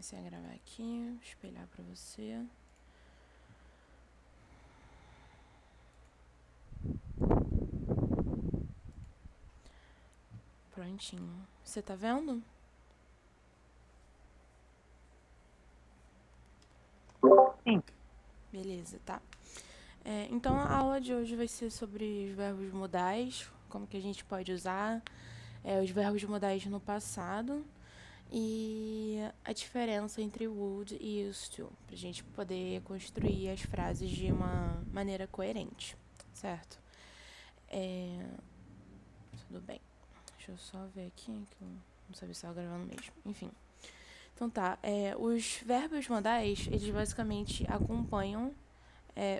Comecei a gravar aqui, vou espelhar pra você. Prontinho. Você tá vendo? Sim. Beleza, tá. Então a aula de hoje vai ser sobre os verbos modais, como que a gente pode usar os verbos modais no passado e a diferença entre would e used to, pra gente poder construir as frases de uma maneira coerente, certo? Tudo bem. Deixa eu só ver aqui, que eu não sabia se estava gravando mesmo. Enfim. Então tá, os verbos modais, eles basicamente acompanham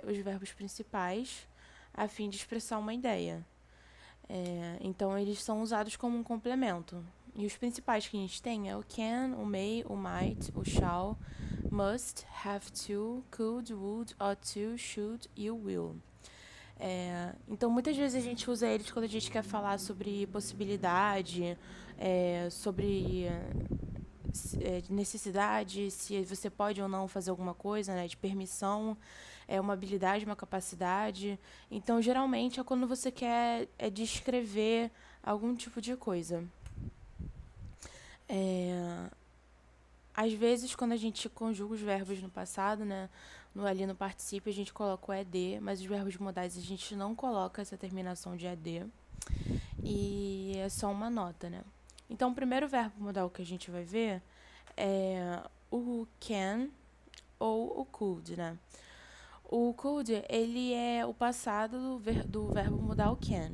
os verbos principais a fim de expressar uma ideia. Então eles são usados como um complemento. E os principais que a gente tem é o can, o may, o might, o shall, must, have to, could, would, ought to, should e o will. Então, muitas vezes a gente usa eles quando a gente quer falar sobre possibilidade, sobre de necessidade, se você pode ou não fazer alguma coisa, né, de permissão, uma habilidade, uma capacidade. Então, geralmente é quando você quer descrever algum tipo de coisa. Às vezes, quando a gente conjuga os verbos no passado, né, ali no participe, a gente coloca o ed, mas os verbos modais a gente não coloca essa terminação de ed. E é só uma nota, né? Então, o primeiro verbo modal que a gente vai ver é o can ou o could, né? O could, ele é o passado do verbo modal can.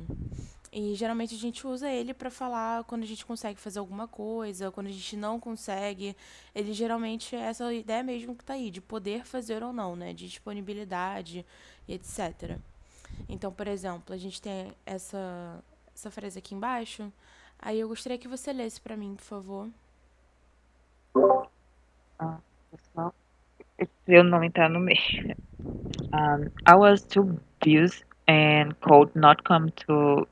E geralmente a gente usa ele para falar quando a gente consegue fazer alguma coisa, quando a gente não consegue. Ele geralmente é essa ideia mesmo que tá aí, de poder fazer ou não, né? De disponibilidade e etc. Então, por exemplo, a gente tem essa frase aqui embaixo. Aí eu gostaria que você lesse para mim, por favor. Pessoal, seu nome tá no meio. I was too busy and could not come to.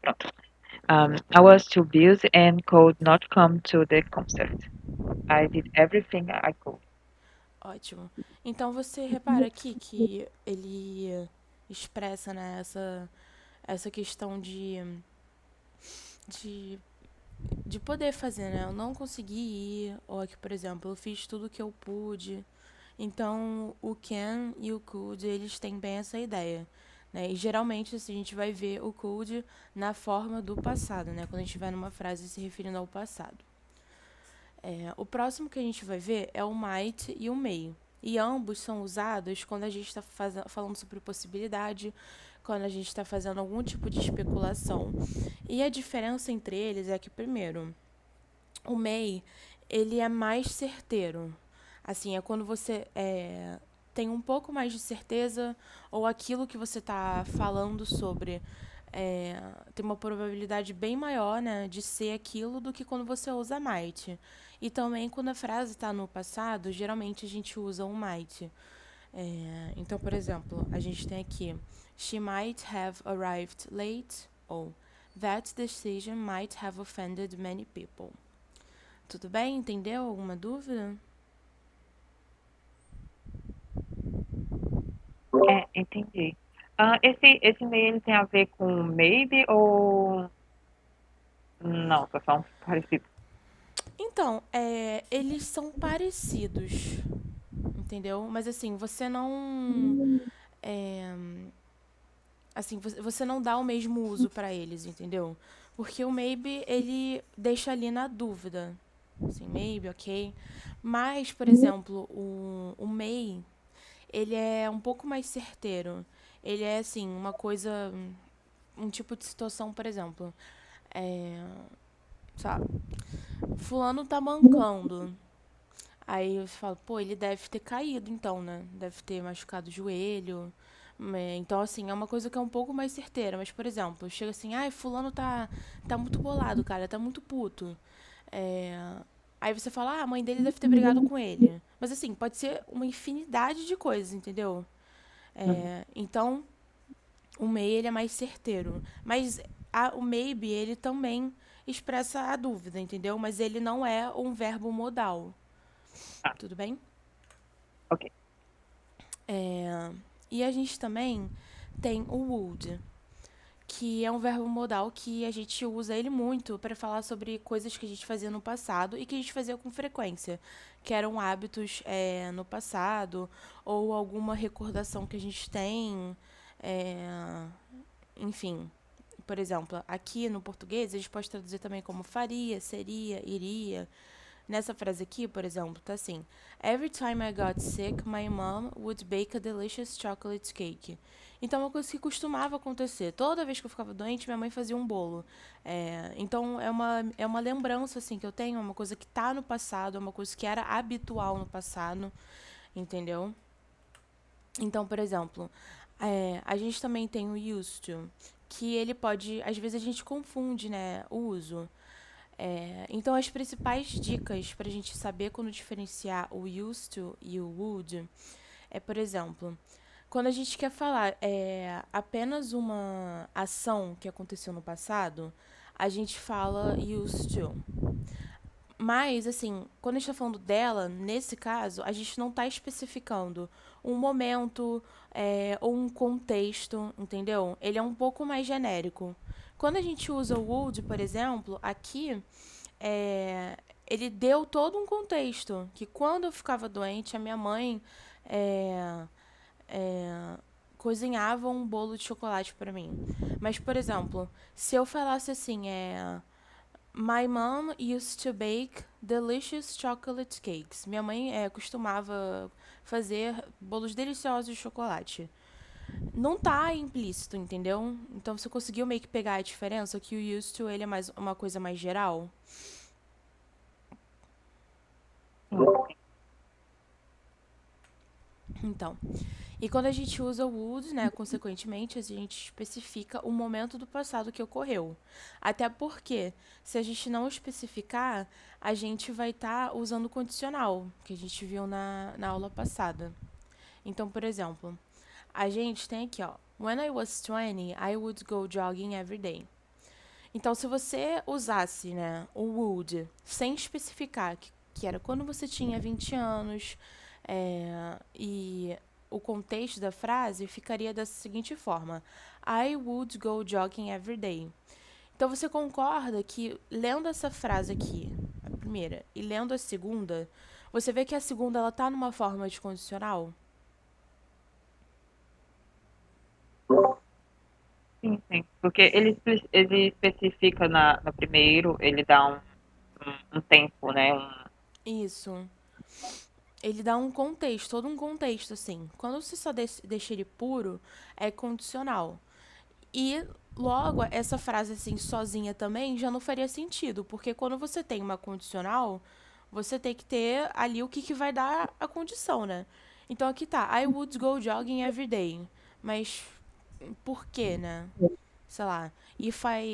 Pronto. I was too busy and could not come to the concert. I did everything I could. Ótimo. Então você repara aqui que ele expressa, né, essa questão de, de poder fazer, né? Eu não consegui ir, ou aqui, por exemplo, eu fiz tudo que eu pude. Então, o can e o could, eles têm bem essa ideia. Né? E geralmente assim, a gente vai ver o could na forma do passado, né? Quando a gente vai numa frase se referindo ao passado. O próximo que a gente vai ver é o might e o may. E ambos são usados quando a gente está falando sobre possibilidade, quando a gente está fazendo algum tipo de especulação. E a diferença entre eles é que, primeiro, o may, ele é mais certeiro. Assim, é quando você tem um pouco mais de certeza ou aquilo que você está falando sobre tem uma probabilidade bem maior, né, de ser aquilo do que quando você usa might. E também quando a frase está no passado, geralmente a gente usa um might. Então, por exemplo, a gente tem aqui She might have arrived late ou That decision might have offended many people. Tudo bem? Entendeu? Alguma dúvida? Entendi. Esse e-mail ele tem a ver com maybe ou não? Só são parecidos. Então, eles são parecidos, entendeu? Mas assim, você não. é, assim, você não dá o mesmo uso para eles, entendeu? Porque o maybe, ele deixa ali na dúvida. Assim, maybe, ok. Mas, por exemplo, o may, ele é um pouco mais certeiro. Ele é, assim, uma coisa. Um tipo de situação, por exemplo. É, sabe? Fulano tá mancando. Aí você fala, pô, ele deve ter caído então, né? Deve ter machucado o joelho. Então, assim, é uma coisa que é um pouco mais certeira. Mas, por exemplo, chega assim, ai, fulano tá muito bolado, cara, tá muito puto. É, Aí você fala, a mãe dele deve ter brigado com ele. Mas, assim, pode ser uma infinidade de coisas, entendeu? Então, o may, ele é mais certeiro. Mas o maybe, ele também expressa a dúvida, entendeu? Mas ele não é um verbo modal. Ah, Tudo bem? ok. E a gente também tem o would, que é um verbo modal que a gente usa ele muito para falar sobre coisas que a gente fazia no passado e que a gente fazia com frequência, que eram hábitos no passado ou alguma recordação que a gente tem, é, enfim. Por exemplo, aqui no português a gente pode traduzir também como faria, seria, iria. Nessa frase aqui, por exemplo, tá assim: Every time I got sick, my mom would bake a delicious chocolate cake. Então, é uma coisa que costumava acontecer. Toda vez que eu ficava doente, minha mãe fazia um bolo. Então, é uma lembrança, assim, que eu tenho. É uma coisa que tá no passado, é uma coisa que era habitual no passado, entendeu? Então, por exemplo, a gente também tem o used to, que ele pode... Às vezes a gente confunde, né, o uso. Então, as principais dicas para a gente saber quando diferenciar o used to e o would é, por exemplo, quando a gente quer falar apenas uma ação que aconteceu no passado, a gente fala used to. Mas, assim, quando a gente está falando dela, nesse caso, a gente não está especificando um momento ou um contexto, entendeu? Ele é um pouco mais genérico. Quando a gente usa o would, por exemplo, aqui, ele deu todo um contexto. Que quando eu ficava doente, a minha mãe é, é, cozinhava um bolo de chocolate para mim. Mas, por exemplo, se eu falasse assim, My mom used to bake delicious chocolate cakes. Minha mãe costumava fazer bolos deliciosos de chocolate. Não tá implícito, entendeu? Então você conseguiu meio que pegar a diferença que o used to ele é mais uma coisa mais geral. Então, e quando a gente usa o would, né, consequentemente, a gente especifica o momento do passado que ocorreu. Até porque, se a gente não especificar, a gente vai estar usando o condicional, que a gente viu na aula passada. Então, por exemplo, a gente tem aqui, ó. When I was 20, I would go jogging every day. Então, se você usasse, né, o would sem especificar que era quando você tinha 20 anos, e o contexto da frase ficaria da seguinte forma: I would go jogging every day. Então, você concorda que lendo essa frase aqui, a primeira, e lendo a segunda, você vê que a segunda ela tá numa forma de condicional? Sim, sim. Porque ele especifica no primeiro, ele dá um tempo, né? Isso. Ele dá um contexto, todo um contexto, assim. Quando você só deixa ele puro, é condicional. E logo, essa frase assim, sozinha também, já não faria sentido, porque quando você tem uma condicional, você tem que ter ali o que vai dar a condição, né? Então aqui tá, I would go jogging every day. Mas por quê, né? Sei lá,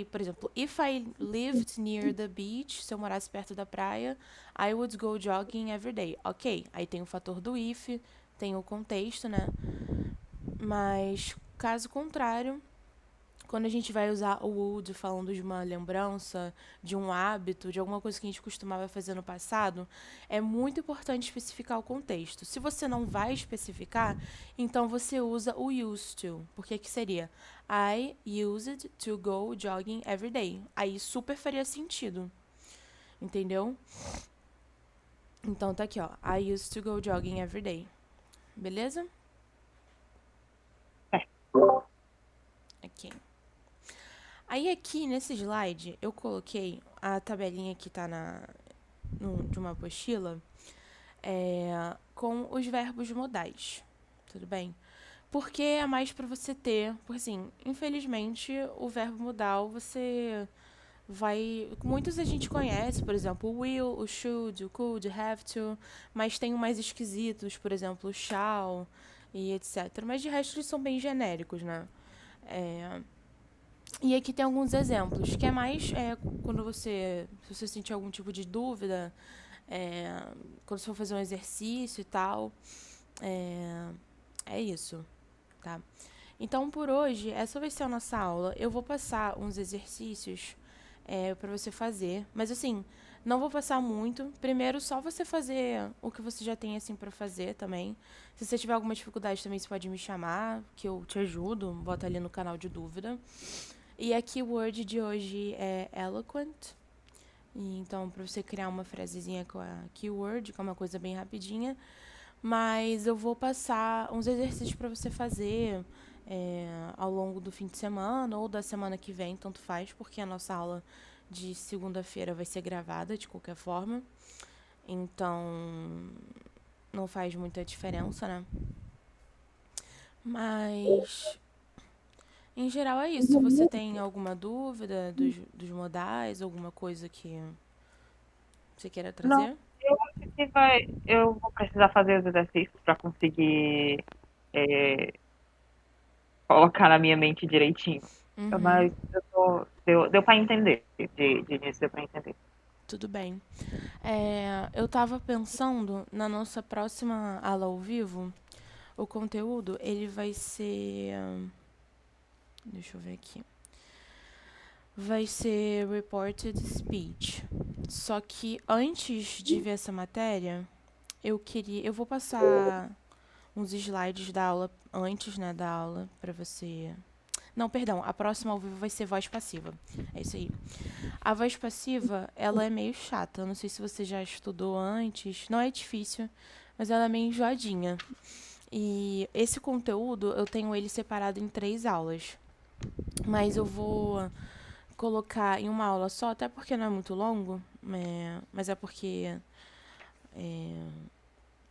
por exemplo, if I lived near the beach, se eu morasse perto da praia, I would go jogging every day. Ok, aí tem o fator do if, tem o contexto, né? Mas, caso contrário, quando a gente vai usar o would falando de uma lembrança, de um hábito, de alguma coisa que a gente costumava fazer no passado, é muito importante especificar o contexto. Se você não vai especificar, então você usa o used to, porque que seria I used to go jogging every day. Aí super faria sentido, entendeu? Então tá aqui, ó. I used to go jogging every day. Beleza? É. Aqui. Aí aqui nesse slide eu coloquei a tabelinha que tá de uma apostila com os verbos modais. Tudo bem? Porque é mais para você ter. Porque, assim, infelizmente, o verbo modal você vai. Muitos a gente conhece, por exemplo, o will, o should, o could, have to. Mas tem os mais esquisitos, por exemplo, o shall e etc. Mas de resto eles são bem genéricos, né? E aqui tem alguns exemplos, que é mais quando se você sentir algum tipo de dúvida, quando você for fazer um exercício e tal. É, é isso, tá? Então, por hoje, essa vai ser a nossa aula. Eu vou passar uns exercícios Pra você fazer. Mas assim, não vou passar muito. Primeiro, só você fazer o que você já tem assim pra fazer também. Se você tiver alguma dificuldade também, você pode me chamar, que eu te ajudo. Bota ali no canal de dúvida. E a keyword de hoje é eloquent. E então, para você criar uma frasezinha com a keyword, que é uma coisa bem rapidinha. Mas eu vou passar uns exercícios para você fazer ao longo do fim de semana ou da semana que vem, tanto faz, porque a nossa aula de segunda-feira vai ser gravada de qualquer forma. Então, não faz muita diferença, né? Mas, em geral, é isso. Você tem alguma dúvida dos modais, alguma coisa que você queira Não, trazer? eu acho que eu vou precisar fazer os exercícios para conseguir é, colocar na minha mente direitinho. Uhum, Mas deu para entender, de início deu para entender. tudo bem. Eu tava pensando na nossa próxima aula ao vivo, o conteúdo, ele vai ser. Deixa eu ver aqui. Vai ser Reported Speech. Só que antes de ver essa matéria, eu queria. Eu vou passar uns slides da aula antes, né, da aula, pra você. Não, perdão, a próxima ao vivo vai ser voz passiva. É isso aí. A voz passiva, ela é meio chata. Eu não sei se você já estudou antes. Não é difícil, mas ela é meio enjoadinha. E esse conteúdo, eu tenho ele separado em 3 aulas. Mas eu vou colocar em uma aula só, até porque não é muito longo. Mas é porque é,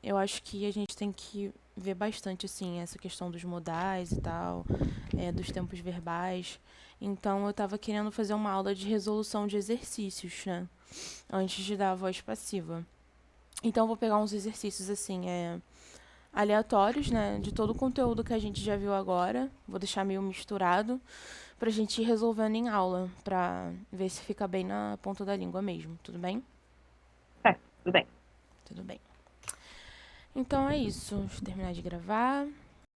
eu acho que a gente tem que ver bastante, assim, essa questão dos modais e tal, dos tempos verbais. Então, eu tava querendo fazer uma aula de resolução de exercícios, né? Antes de dar a voz passiva. Então, eu vou pegar uns exercícios, assim, aleatórios, né? De todo o conteúdo que a gente já viu agora. Vou deixar meio misturado pra gente ir resolvendo em aula, pra ver se fica bem na ponta da língua mesmo. Tudo bem? Certo, tudo bem. Tudo bem. Então é isso. Deixa eu terminar de gravar.